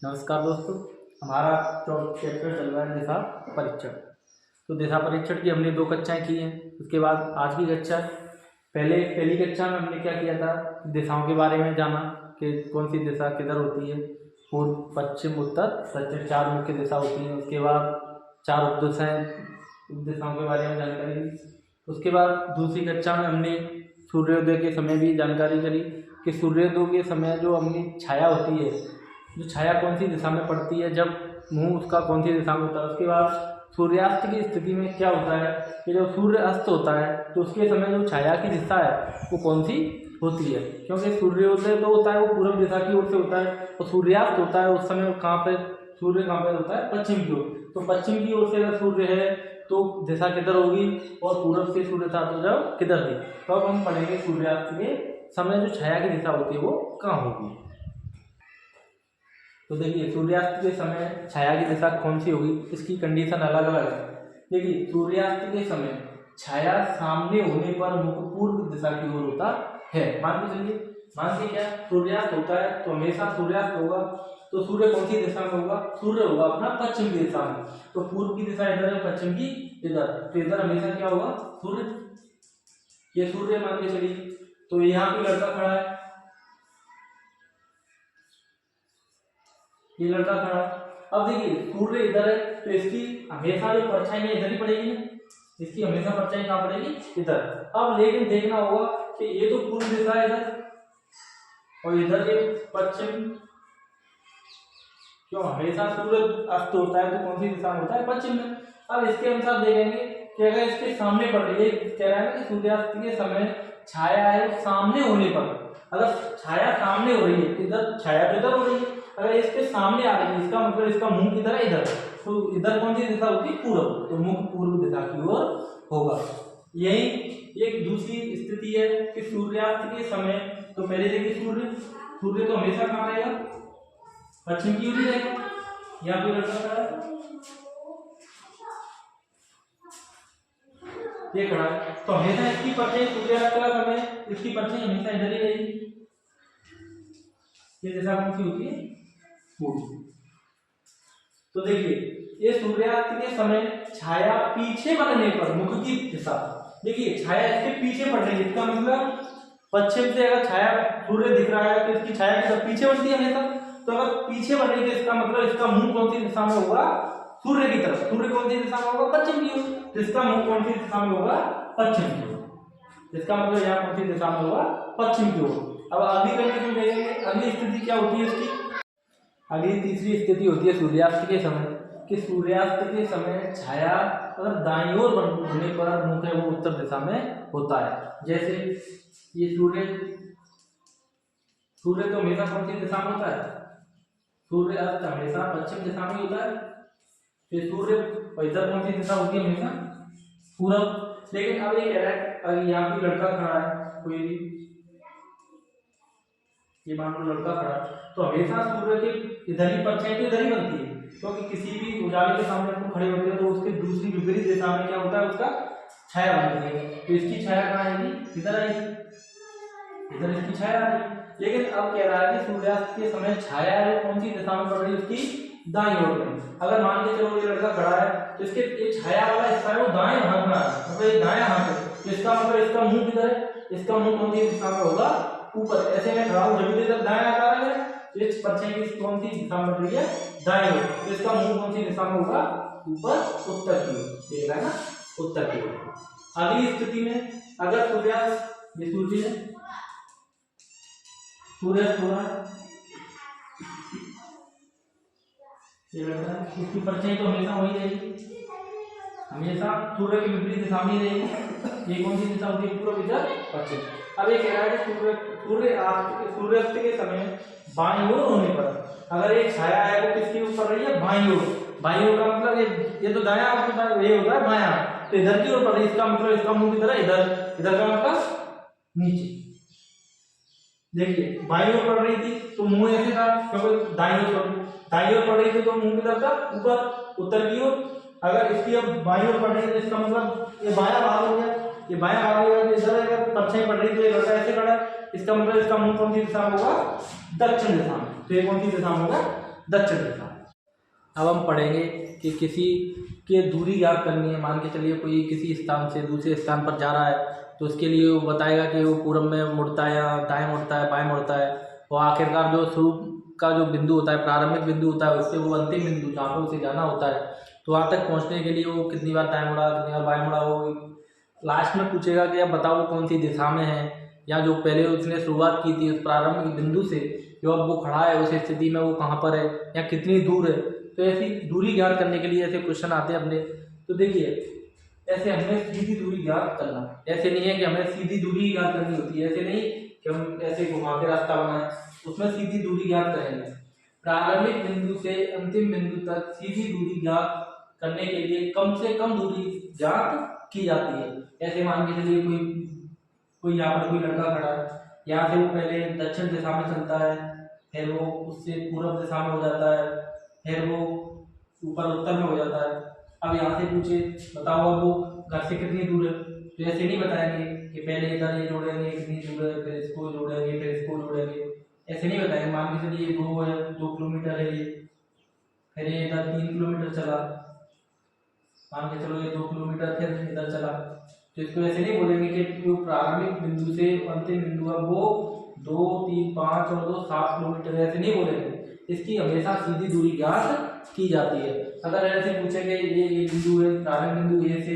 नमस्कार दोस्तों। हमारा चैप्टर चल रहा है दिशा परीक्षण। तो दिशा परीक्षण की हमने 2 कक्षाएं की हैं। उसके बाद आज की कक्षा पहली कक्षा में हमने क्या किया था, दिशाओं के बारे में जाना कि कौन सी दिशा किधर होती है। पूर्व, पश्चिम, उत्तर, दक्षिण 4 मुख्य दिशा होती हैं। उसके बाद 4 उपदिशाओं के बारे में जानकारी दी। उसके बाद दूसरी कक्षा में हमने सूर्योदय के समय भी जानकारी करी कि सूर्योदय के समय जो अपनी छाया होती है, जो छाया कौन सी दिशा में पड़ती है, जब मुंह उसका कौन सी दिशा में होता है। उसके बाद सूर्यास्त की स्थिति में क्या होता है कि जब सूर्य अस्त होता है तो उसके समय जो छाया की दिशा है वो कौन सी होती है, क्योंकि सूर्योदय तो होता है वो पूर्व दिशा की ओर से होता है और सूर्यास्त होता है उस समय कहाँ पे सूर्य कहाँ पे होता है, पश्चिम की ओर। तो पश्चिम की ओर से अगर सूर्य है तो दिशा किधर होगी, और पूर्व से सूर्य था तो जब किधर थी। तो अब हम पढ़ेंगे सूर्यास्त के समय जो छाया की दिशा होती है वो कहाँ होगी। तो देखिए सूर्यास्त के समय छाया की दिशा कौन सी होगी, इसकी कंडीशन अलग अलग है। देखिए सूर्यास्त के समय छाया सामने होने पर मुख पूर्व दिशा की ओर होता है। मान के चलिए, मान के क्या सूर्यास्त होता है तो हमेशा सूर्यास्त होगा तो सूर्य कौन सी दिशा में होगा, सूर्य होगा अपना पश्चिम की दिशा में। तो पूर्व की दिशा इधर है, पश्चिम की इधर, तो इधर हमेशा क्या होगा, सूर्य। ये सूर्य मान के चलिए। तो यहाँ पे लड़का खड़ा है, ये लड़का खड़ा। अब देखिए सूर्य इधर है तो इसकी हमेशा जो परछाई है इधर ही पड़ेगी ना, इसकी हमेशा परछाई कहाँ पड़ेगी, इधर। अब लेकिन देखना होगा कि ये तो पूर्व दिशा है इधर और इधर ये पश्चिम, क्यों हमेशा सूर्य अस्त होता है तो कौन सी दिशा में होता है, पश्चिम में। अब इसके अनुसार देखेंगे कि अगर इसके सामने पड़ रही है, कह रहा है ना कि सूर्यास्त के समय छाया है सामने होने पर, अगर छाया सामने हो रही है इधर, छाया तो इधर हो रही है, अगर इसके सामने आ रही है इसका मतलब इसका मुंह किधर है, इधर। तो इधर कौन सी दिशा होगी, पूर्व, तो मुख पूर्व दिशा की ओर होगा। यही एक दूसरी स्थिति है कि सूर्यास्त के समय, तो पहले देखिए सूर्य तो हमेशा कहाँ रहेगा, पश्चिम की ओर ही रहेगा। यहाँ पे लड़का खड़ा है, ये खड़ा है, तो हमेशा इसकी परछाई सूर्यास्त का समय इसकी परछाई हमेशा इधर ही रहेगी। ये दिशा कौन सी होती है, पूर्व। तो देखिए ये सूर्यास्त के समय छाया पीछे बनने पर मुख की दिशा, देखिए छाया इसके पीछे पड़ रही है, इसका मतलब पश्चिम से अगर छाया सूर्य दिख रहा है तो इसकी छाया की तरफ पीछे बढ़ती है हमेशा। तो अगर पीछे बढ़ रही है तो इसका मतलब इसका मुंह कौन सी दिशा में होगा, सूर्य की तरफ। सूर्य कौन सी दिशा में होगा, पश्चिम की ओर, तो इसका मुंह कौन सी दिशा में होगा, पश्चिम की ओर। इसका मतलब यहाँ कौन सी दिशा में होगा, पश्चिम की ओर। अब अगली कंडीशन देखेंगे, अगली स्थिति क्या होती है इसकी। अगली तीसरी स्थिति होती है सूर्यास्त के समय, कि सूर्यास्त के समय छाया अगर दाईं ओर होने पर मुख है वो उत्तर दिशा में होता है। जैसे ये सूर्य तो हमेशा कौन सी दिशा में होता है, सूर्य अस्त हमेशा पश्चिम दिशा में होता है। फिर सूर्य इधर कौन सी दिशा होती है, हमेशा पूरब। लेकिन अब ये कह रहा है अगर यहाँ पे लड़का खड़ा है कोई भी, ये मान लो लड़का खड़ा, तो हमेशा सूर्य के इधर ही परछाई तो इधर ही बनती है, क्योंकि तो किसी भी उजाले के सामने हम खड़े होते हैं तो उसके दूसरी विपरीत दिशा में क्या होता है, उसका छाया बनती है। तो इसकी छाया कहाँ आएगी, इधर आएगी, इधर इसकी छाया आ रही है। लेकिन अब कह रहा है कि सूर्यास्त के समय छाया है कौन सी दिशा में पड़ रही है, उसकी दाईं ओर में। अगर मान के चलो ये लड़का खड़ा है तो इसके ये छाया वाला हिस्सा है वो दाएं हाथ में आ रहा है, मतलब ये दायां हाथ है, तो इसका मतलब इसका मुंह किधर है, इसका मुंह कौन सी दिशा में होगा, ऊपर। ऐसे में खड़ा हूं, जब इधर दाएं हाथ आ रहा है तो इस परछाई की कौन सी दिशा में पड़ रही है, दाएं ओर, तो इसका मुंह कौन सी दिशा में होगा, ऊपर, उत्तर की ओर। देख रहा है ना, उत्तर की ओर। अगली स्थिति में अगर सूर्यास्त, ये सूर्य है, सूर्यास्त हो रहा है, ये लड़का है, इसकी परछाई तो हमेशा वही रहेगी, हमेशा सूर्य की विपरीत दिशा में ही रहेगी। ये कौन सी दिशा होती है, पूर्व, इधर, पश्चिम। अब ये कह रहा है कि सूर्यास्त के समय बाईं ओर होने पर अगर ये छाया है वो किसकी ऊपर रही है, बाईं ओर। बाईं ओर का मतलब ये तो दायां हाथ, ये होता है बायां, तो इधर की ओर पड़ रही है, इसका मतलब इसका मुंह किधर है, इधर। इधर का मतलब नीचे। देखिए बाईं ओर पड़ रही थी तो मुंह ऐसे था, क्योंकि दाईं ओर पड़ रही थी तो मुंह किधर था, ऊपर, उत्तर की ओर। अगर इसकी अब बाईं ओर पड़ रही है तो इसका मतलब ये बायां भाग हो गया, ये बायां भाग हो गया, तो इधर अगर परछाई पड़ रही तो ये लड़का ऐसे खड़ा है, इसका मतलब इसका मुंह कौन सी दिशा में होगा, दक्षिण दिशा में। तो ये कौन सी दिशा में होगा, दक्षिण दिशा। अब हम पढ़ेंगे कि किसी के दूरी ज्ञात करनी है। मान के चलिए कोई किसी स्थान से दूसरे स्थान पर जा रहा है, तो उसके लिए वो बताएगा कि वो पूर्व में मुड़ता है या दाएं मुड़ता है, बाएं मुड़ता है, और आखिरकार जो शुरू का जो बिंदु होता है, प्रारंभिक बिंदु होता है, उससे वो अंतिम बिंदु जहाँ पर उसे जाना होता है, तो वहाँ तक पहुँचने के लिए वो कितनी बार दाएं मुड़ा, कितनी बार बाएं मुड़ा। वो लास्ट में पूछेगा कि अब बताओ वो कौन सी दिशा में है, या जो पहले उसने शुरुआत की थी उस प्रारंभिक बिंदु से जो अब वो खड़ा है उस स्थिति में वो कहाँ पर है या कितनी दूर है। तो ऐसी दूरी ज्ञात करने के लिए ऐसे क्वेश्चन आते हैं अपने। तो देखिए ऐसे हमें सीधी दूरी ज्ञात करना, ऐसे नहीं है कि हमें सीधी दूरी ज्ञात करनी होती है, ऐसे नहीं कि हम ऐसे घुमा के रास्ता बनाए, उसमें सीधी दूरी ज्ञात करेंगे। प्रारंभिक बिंदु से अंतिम बिंदु तक सीधी दूरी ज्ञात करने के लिए कम से कम दूरी ज्ञात की जाती है। ऐसे मान के चलिए कोई यहाँ पर कोई लड़का खड़ा है, यहाँ से वो पहले दक्षिण दिशा में चलता है, फिर वो उससे पूर्व दिशा में हो जाता है, फिर वो ऊपर उत्तर में हो जाता है। अब यहाँ से पूछे बताओ अब वो घर से कितनी दूर है, तो ऐसे नहीं बताएंगे कि पहले इधर ये जोड़ेंगे कितनी दूर है, फिर इसको जोड़ेंगे, फिर इसको जोड़ेंगे, ऐसे नहीं बताएंगे। मान के चलिए 2 किलोमीटर है ये, फिर ये इधर 3 किलोमीटर चला, मान के चलो ये 2 किलोमीटर फिर इधर चला, तो इसको ऐसे नहीं बोलेंगे कि जो प्रारंभिक बिंदु से अंतिम बिंदु है वो 2, 3, 5 और 2 7 किलोमीटर, ऐसे नहीं बोलेंगे। इसकी हमेशा सीधी दूरी ज्ञात की जाती है। अगर ऐसे पूछेंगे ये बिंदु है, प्रारंभिक बिंदु ए से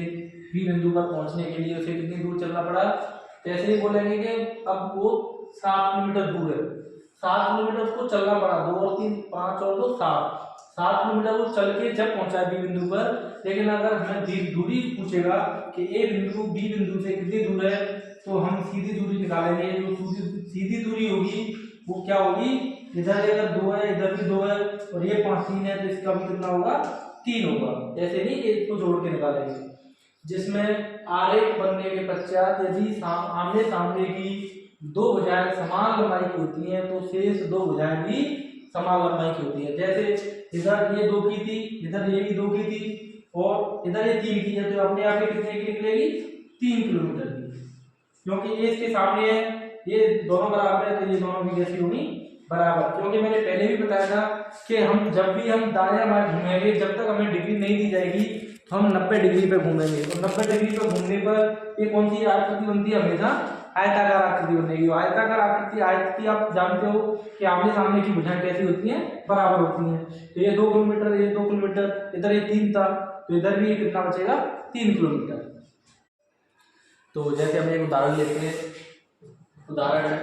बी बिंदु पर पहुंचने के लिए उसे कितनी दूर चलना पड़ा, तो ऐसे ही बोलेंगे कि अब वो 7 किलोमीटर दूर है, 7 किलोमीटर उसको चलना पड़ा, 2 और 3 5 और 2 7 किलोमीटर वो चल के जब पहुंचा बी बिंदु पर। लेकिन अगर हमें दूरी पूछेगा कि ए बिंदु बी बिंदु से कितनी दूर है, तो हम सीधी दूरी निकालेंगे। जो सीधी दूरी होगी वो क्या होगी, इधर अगर 2 है, इधर भी 2 है, और ये 5 3 है, तो इसका भी कितना होगा 3 होगा। ऐसे नहीं कि इसको जोड़ के निकालेंगे। जिसमें आरेख बनने के पश्चात यदि आमने सामने की 2 भुजाएं समान लंबाई की होती हैं तो शेष 2 भुजाएं भी समान लंबाई की होती है। जैसे इधर ये 2 की थी, इधर ये भी 2 की थी, और इधर ये 3 की है, तो अपने आप ये कितने की निकलेगी 3 किलोमीटर की, क्योंकि ये इसके सामने है, ये दोनों बराबर है, तो ये दोनों भी कैसी होगी बराबर। क्योंकि मैंने पहले भी बताया था कि हम जब भी हम दाएं बाएं घूमेंगे, जब तक हमें डिग्री नहीं दी जाएगी तो हम 90 डिग्री पे घूमेंगे, और 90 डिग्री पे घूमने पर ये कौन सी आकृति बनती है, हमेशा आयताकार आकृति बनेगी। आयताकार आकृति, आयत की आप जानते हो कि आमने सामने की भुजाएं कैसी होती हैं, बराबर होती हैं। तो ये 2 किलोमीटर, ये 2 किलोमीटर, इधर ये 3 था, तो इधर भी कितना बचेगा 3 किलोमीटर। तो जैसे हम एक उदाहरण लेते हैं, उदाहरण है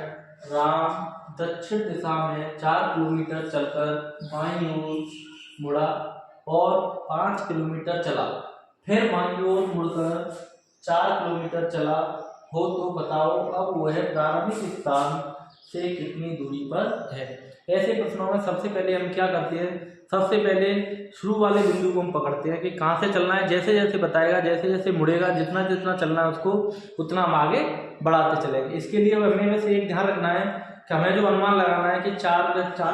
राम दक्षिण दिशा में 4 किलोमीटर चलकर बाईं ओर मुड़ा और 5 किलोमीटर चला, फिर बाईं ओर मुड़कर 4 किलोमीटर चला हो, तो बताओ अब वह प्रारंभिक स्थान से कितनी दूरी पर है। ऐसे प्रश्नों में सबसे पहले हम क्या करते हैं, सबसे पहले शुरू वाले बिंदु को हम पकड़ते हैं कि कहाँ से चलना है। जैसे जैसे बताएगा, जैसे जैसे मुड़ेगा, जितना जितना चलना है उसको उतना हम आगे बढ़ाते चलेंगे। इसके लिए हमें बस एक ध्यान रखना है कि हमें जो अनुमान लगाना है कि 4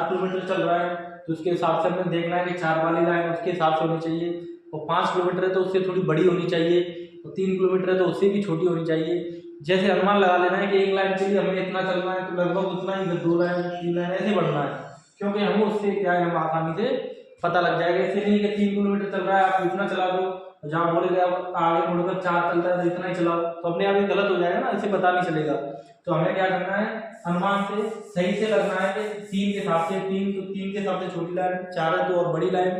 किलोमीटर चल रहा है, तो उसके हिसाब से हमें देखना है कि 4 वाली लाइन उसके हिसाब से होनी चाहिए, और 5 किलोमीटर है तो उससे थोड़ी बड़ी होनी चाहिए, और 3 किलोमीटर है तो उससे भी छोटी होनी चाहिए। जैसे अनुमान लगा लेना है कि एक लाइन के लिए हमें इतना चलना है, तो लगभग उतना ही 2 लाइन 3 लाइन ऐसे बढ़ना है, क्योंकि हम उससे क्या है हम आसानी से पता लग जाएगा। ऐसे नहीं कि 3 किलोमीटर चल रहा है आप इतना चला दो, जहाँ बोलेगा आगे मुड़कर 4 चलता है तो इतना ही चलाओ, तो अपने आप ही गलत हो जाएगा ना, इसे पता नहीं चलेगा। तो हमें क्या करना है, अनुमान से सही से करना है कि 3 के हिसाब से 3, तो 3 के हिसाब से छोटी लाइन, 4 है तो और बड़ी लाइन,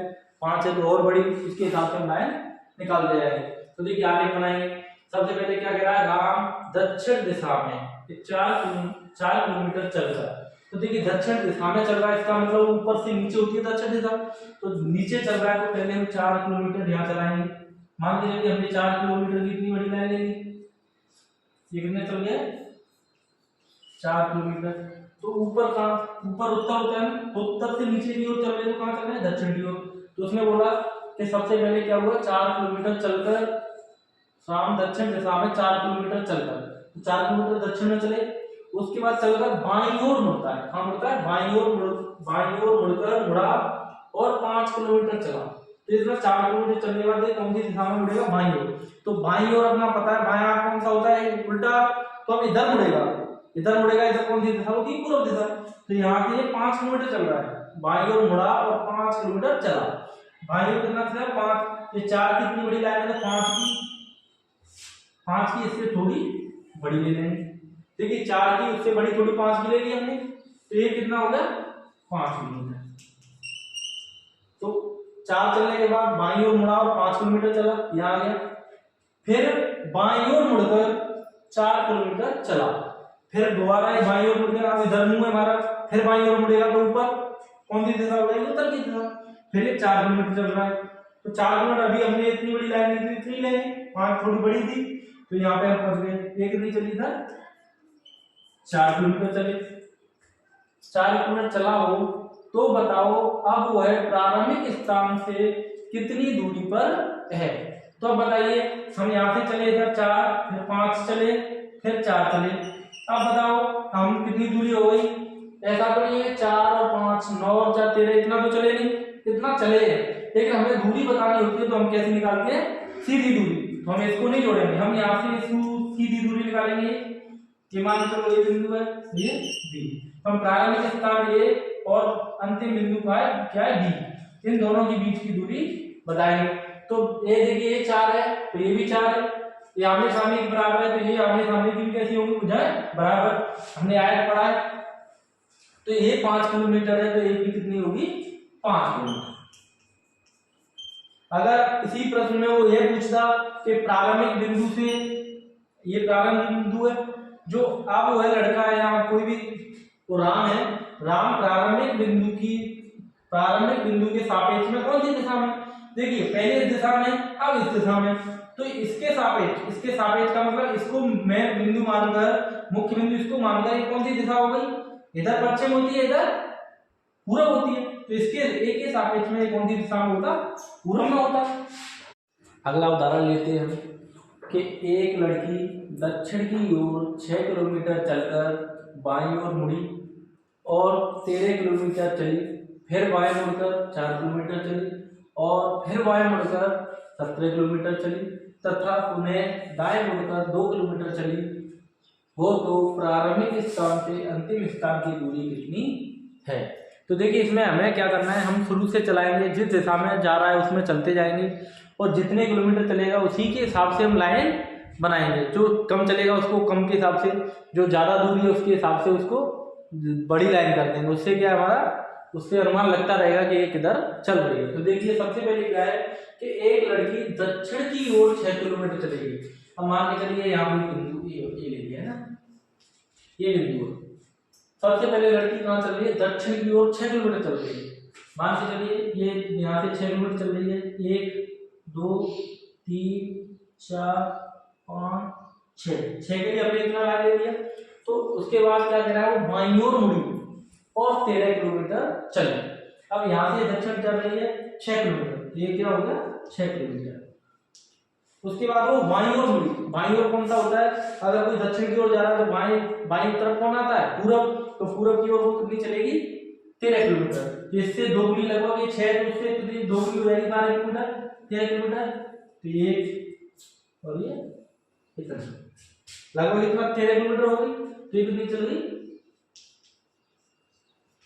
5 है तो और बड़ी, उसके हिसाब से हम लाइन निकाल दे जाएंगे। तो देखिए आगे बनाएंगे। सबसे पहले क्या कह रहा है, राम दक्षिण दिशा में 4 किलोमीटर चल रहा है। तो देखिए दक्षिण दिशा में चल रहा है, इसका मतलब ऊपर से नीचे होती है दक्षिण दिशा, तो नीचे चल रहा है, तो पहले हम 4 किलोमीटर यहाँ चलाएंगे। मान के चलिए हमने 4 किलोमीटर की इतनी बड़ी लाइन लेंगे, ये कितने चल गया 4 किलोमीटर। तो ऊपर कहाँ, ऊपर उत्तर होता है ना, तो उत्तर से नीचे की ओर चल रहे, तो कहाँ चल रहे हैं दक्षिण की ओर। तो उसने बोला कि सबसे पहले क्या हुआ, 4 किलोमीटर चलकर शाम दक्षिण दिशा में 4 किलोमीटर चलकर, तो 4 किलोमीटर दक्षिण में चले, उसके बाद चलकर बाईं ओर मुड़ता है। कहाँ मुड़ता है, बाईं ओर मुड़कर मुड़ा और 5 किलोमीटर चला। तो इसमें 4 किलोमीटर चलने के बाद कौन सी दिशा में मुड़ेगा, बाईं ओर। तो बाईं ओर अपना पता है, बायां हाथ कौन सा होता है उल्टा, तो अब इधर मुड़ेगा, इधर कौन सी दिशा होगी, पूर्व दिशा। तो यहाँ से 5 किलोमीटर चल रहा है, बाईं ओर मुड़ा और 5 किलोमीटर चला। बाईं ओर कितना चला? 5। ये 4 कितनी बड़ी लाइन है? तो 5 की इससे थोड़ी बड़ी ले लेंगे। देखिए 4 की उससे बड़ी थोड़ी 5 की ले ली हमने, तो ये कितना हो गया? 5 किलोमीटर। तो 4 चलने के बाद बाईं ओर मुड़ा और 5 किलोमीटर चला, यहाँ आ गया। फिर बाईं ओर मुड़कर 4 किलोमीटर चला, फिर दोबारा ये बाईं ओर मुड़ गया, अब इधर मुंह है हमारा, फिर बाईं ओर मुड़ेगा तो ऊपर कौन सी दिशा हो जाएगी? उत्तर की दिशा। फिर ये 4 किलोमीटर चल रहा है, तो 4 किलोमीटर अभी हमने इतनी बड़ी लाइन ली थी, इतनी लेंगे, 5 थोड़ी बड़ी थी, तो यहाँ पे हम पहुंच गए। ये कितनी चली था? 4 किलोमीटर चले। 4 किलोमीटर चला हो तो बताओ अब वह प्रारंभिक स्थान से कितनी दूरी पर है। तो अब बताइए, हम यहाँ से चले इधर 4, फिर 5 चले, फिर 4 चले, अब बताओ हम कितनी दूरी हो गई? ऐसा तो नहीं है 4 और 5 9 और 4 13, इतना तो चले नहीं, इतना चले हैं, लेकिन हमें दूरी बतानी होती है तो हम कैसे निकालते हैं? सीधी दूरी। तो हम इसको नहीं जोड़ेंगे, हम यहाँ से सीधी दूरी निकालेंगे। ये मान लो ये बिंदु है, ये बी, हम प्रारंभिक स्थान ए और अंतिम बिंदु का है क्या है? बी, इन दोनों के बीच की दूरी बताएंगे। तो ये देखिए ये 4 है, तो ये भी 4 है, ये आमने सामने के बराबर है, तो ये आमने सामने की कैसी होंगी? बुझाए बराबर, हमने आयत पढ़ा है। तो ये 5 किलोमीटर है, तो ये भी कितनी होगी? 5 किलोमीटर। अगर इसी प्रश्न में वो ये पूछता कि प्रारंभिक बिंदु से, ये प्रारंभिक बिंदु है, जो अब वह लड़का है यहाँ कोई भी, वो राम है, राम प्रारंभिक बिंदु के सापेक्ष में कौन सी दिशा में? देखिए पहले इस दिशा में, अब इस दिशा में, तो इसके सापेक्ष का मतलब इसको मैं बिंदु मानकर, मुख्य बिंदु इसको मानकर, ये कौन सी दिशा हो गई? इधर पश्चिम होती है, इधर पूरब होती है, तो इसके एक के सापेक्ष में कौन सी दिशा में होता? पूरब में होता। अगला उदाहरण लेते हैं हम कि एक लड़की दक्षिण की ओर 6 किलोमीटर चलकर बाईं ओर मुड़ी और 13 किलोमीटर चली, फिर बाएं मुड़कर 4 किलोमीटर चली और फिर बाएं मुड़कर 17 किलोमीटर चली तथा उन्हें दाएं मुड़कर 2 किलोमीटर चली हो, तो प्रारंभिक स्थान से अंतिम स्थान की दूरी कितनी है? तो देखिए इसमें हमें क्या करना है, हम शुरू से चलाएंगे, जिस दिशा में जा रहा है उसमें चलते जाएंगे और जितने किलोमीटर चलेगा उसी के हिसाब से हम लाइन बनाएंगे। जो कम चलेगा उसको कम के हिसाब से, जो ज़्यादा दूरी है उसके हिसाब से उसको बड़ी लाइन कर देंगे। उससे क्या हमारा, उससे अनुमान लगता रहेगा कि ये किधर चल रही है। तो देखिए सबसे पहले क्या है कि एक लड़की दक्षिण की ओर 6 किलोमीटर चलेगी। अब मान के चलिए यहाँ पे बिंदु ये ले लिया है ना, ये बिंदु है। सबसे पहले लड़की कहाँ चल रही है? दक्षिण की ओर 6 किलोमीटर चल रही है। मान के चलिए ये यहाँ से 6 किलोमीटर चल रही है, 1 2 3 4 5 6 के लिए हमने इतना ला ले लिया। तो उसके बाद क्या कह रहा है, वो बाईं ओर मुड़ी और 13 किलोमीटर चले। अब यहाँ से दक्षिण चल रही है 6 किलोमीटर, ये क्या हो गया? 6 किलोमीटर। उसके बाद वो बाईं ओर मुड़ी, बाईं ओर कौन सा होता है? अगर कोई दक्षिण की ओर जा रहा है तो बाईं तरफ कौन आता है? पूरब। तो पूरब की ओर वो कितनी चलेगी? 13 किलोमीटर। इससे दोगुनी लगभग, ये 6 तो उससे कितनी दोगुनी हो जाएगी? 12 किलोमीटर, 13 किलोमीटर। तो ये और ये इतना लगभग इतना 13 किलोमीटर हो गई। तो ये कितनी चल गई?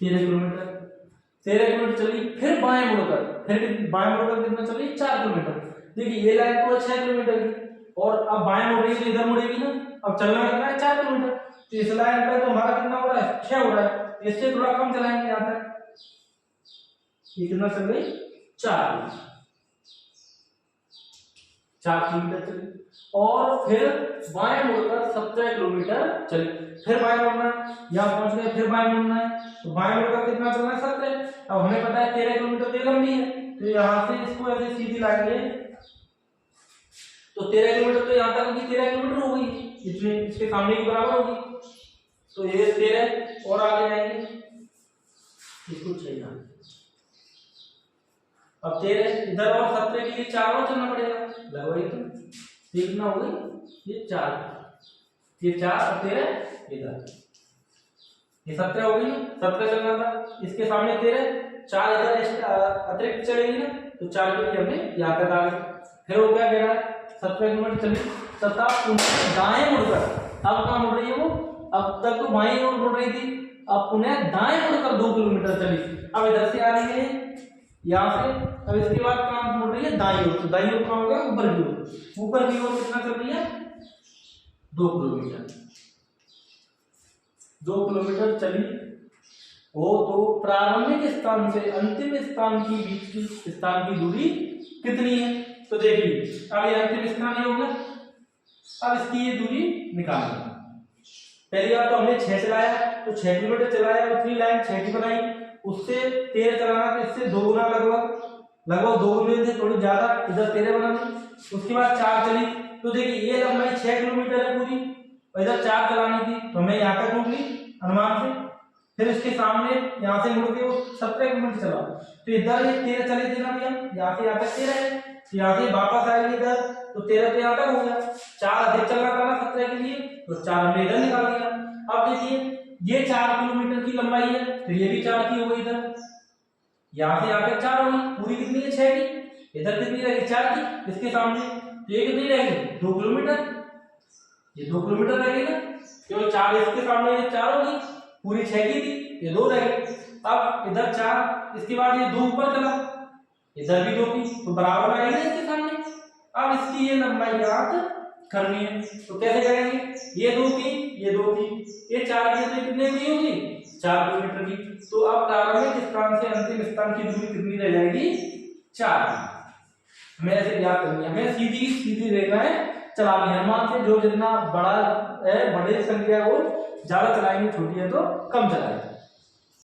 13 किलोमीटर। 13 किलोमीटर चली, फिर बाएं मुड़कर कितना चली? 4 किलोमीटर। देखिए ये लाइन तो 6 किलोमीटर की और अब बाएं मुड़ रही है तो इधर मुड़ेगी ना। अब चलना कितना है? 4 किलोमीटर। तो इस लाइन पर तो हमारा कितना हो रहा है? 6 हो रहा है। इससे थोड़ा कम चलाएंगे यहाँ तक। ये कितना चल गई? 4 किलोमीटर चली और फिर बाएं मुड़कर 17 किलोमीटर चली। फिर बाएं मुड़ना है, यहाँ पहुंच गए, फिर बाएं मुड़ना है। तो बाएं मुड़कर कितना चलना है? 17। अब हमें पता है 13 किलोमीटर तो लंबी है, तो यहाँ से इसको ऐसे सीधी लाएंगे तो 13 किलोमीटर तो यहाँ तक होगी, 13 किलोमीटर हो गई, इसमें इसके सामने की बराबर होगी। तो ये 13 और आगे जाएंगे, इसको 6 जाना। अब 13 इधर और 17 के लिए 4 और चलना पड़ेगा, लगभग तो कितना हो गई? ये 4, ये 4 और 13 इधर, ये 17 हो गई। 17 चलना था, इसके सामने 13, 4 इधर अतिरिक्त चलेगी ना, तो 4 के लिए हमने यहाँ तक आ गए। फिर वो क्या कह रहा है? 17 किलोमीटर चली तथा दाएं मुड़कर, अब कहाँ मुड़ रही है वो? अब तक तो बाईं ओर मुड़ रही थी, अब पुनः दाएं मुड़कर 2 किलोमीटर चली। अब इधर से आ रही है यहाँ से, अब इसके बाद कहाँ मुड़ रही है, दाईं ओर। तो दाईं ओर कहाँ होगा, ऊपर की ओर। ऊपर की ओर कितना चल रही है, 2 किलोमीटर। 2 किलोमीटर चली हो तो प्रारंभिक स्थान से अंतिम स्थान की बीच की स्थान की दूरी कितनी है। तो देखिए अब ये अंतिम स्थान ही होगा। अब इसकी ये दूरी निकालनी। पहली बार तो हमने 6 चलाया, तो 6 किलोमीटर चलाया, उतनी लाइन 6 की बनाई। उससे 13 चलाना, तो इससे 2 गुना लगभग 2 गुना से थोड़ी ज्यादा, इधर 13 बना दी। उसके बाद 4 चली, तो देखिए ये लंबाई 6 किलोमीटर है पूरी, और इधर 4 चलानी थी, तो हमें यहाँ तक रोक ली अनुमान से। फिर इसके सामने यहाँ से मुड़ के वो 17 किलोमीटर चला, तो इधर ये 13 चले थे ना भैया, यहाँ से यहाँ तक 13 है, तो यहाँ से वापस आएगी इधर, तो 13 तो यहाँ तक हो गया। 4 अधिक चलना था ना 17 के लिए, तो 4 हमने इधर निकाल दिया। अब देखिए ये 4 किलोमीटर की लंबाई है, तो ये भी 4 की हो गई। इधर यहाँ से यहाँ तक 4 होगी, पूरी कितनी है 6 की। इधर कितनी रहेगी 4 की, इसके सामने तो ये कितनी रहेगी 2 किलोमीटर। ये 2 किलोमीटर रहेगी ना, क्योंकि 4 इसके सामने ये 4 होगी, पूरी 6 की थी, ये 2 रह गई। अब इधर 4, इसके बाद ये 2 ऊपर चला, इधर भी 2 की, तो बराबर आएगी इसके सामने। अब इसकी ये लंबाई याद करनी है, तो कैसे करेंगे, ये 2 की, ये 2 की, ये 4 की, तो कितने की होगी 4 किलोमीटर की। तो अब प्रारंभिक स्थान से अंतिम स्थान की दूरी कितनी रह जाएगी 4। हमें ऐसे याद करनी है, हमें सीधी सीधी रेखा है चलानी है। अनुमान से जो जितना बड़ा है, बड़े संख्या को ज्यादा चलाएंगे, छोटी है तो कम चलाएंगे।